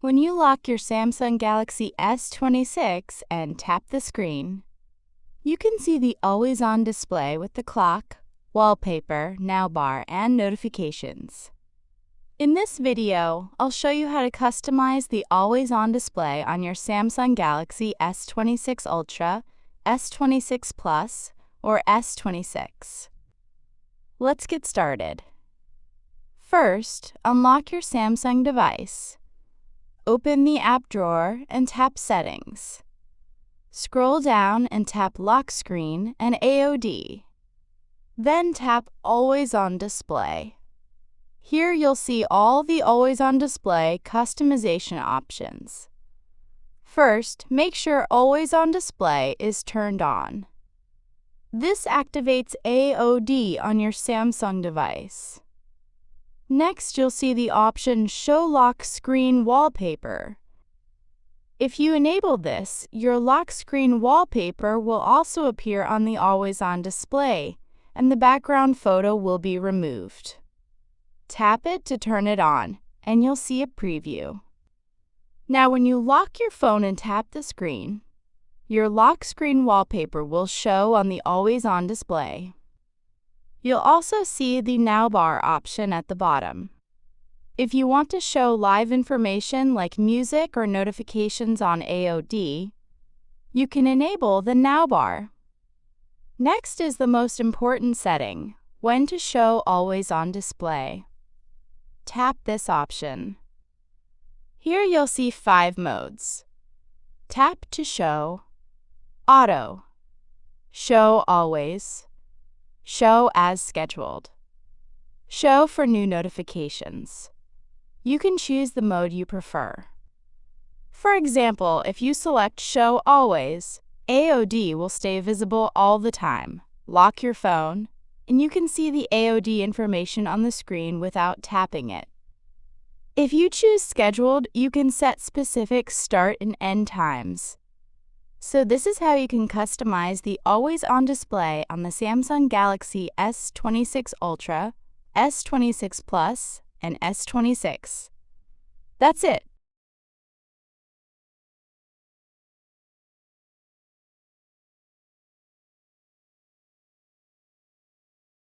When you lock your Samsung Galaxy S26 and tap the screen, you can see the always-on display with the clock, wallpaper, now bar, and notifications. In this video, I'll show you how to customize the always-on display on your Samsung Galaxy S26 Ultra, S26 Plus, or S26. Let's get started. First, unlock your Samsung device. Open the app drawer and tap Settings. Scroll down and tap Lock Screen and AOD. Then tap Always On Display. Here you'll see all the Always On Display customization options. First, make sure Always On Display is turned on. This activates AOD on your Samsung device. Next, you'll see the option Show Lock Screen Wallpaper. If you enable this, your lock screen wallpaper will also appear on the always-on display, and the background photo will be removed. Tap it to turn it on, and you'll see a preview. Now, when you lock your phone and tap the screen, your lock screen wallpaper will show on the always-on display. You'll also see the Now bar option at the bottom. If you want to show live information like music or notifications on AOD, you can enable the Now bar. Next is the most important setting, when to show Always On Display. Tap this option. Here you'll see 5 modes. Tap to show Auto, Show Always, Show as scheduled, Show for new notifications. You can choose the mode you prefer. For example, if you select Show Always, AOD will stay visible all the time. Lock your phone, and you can see the AOD information on the screen without tapping it. If you choose Scheduled, you can set specific start and end times. So this is how you can customize the always-on display on the Samsung Galaxy S26 Ultra, S26 Plus, and S26. That's it.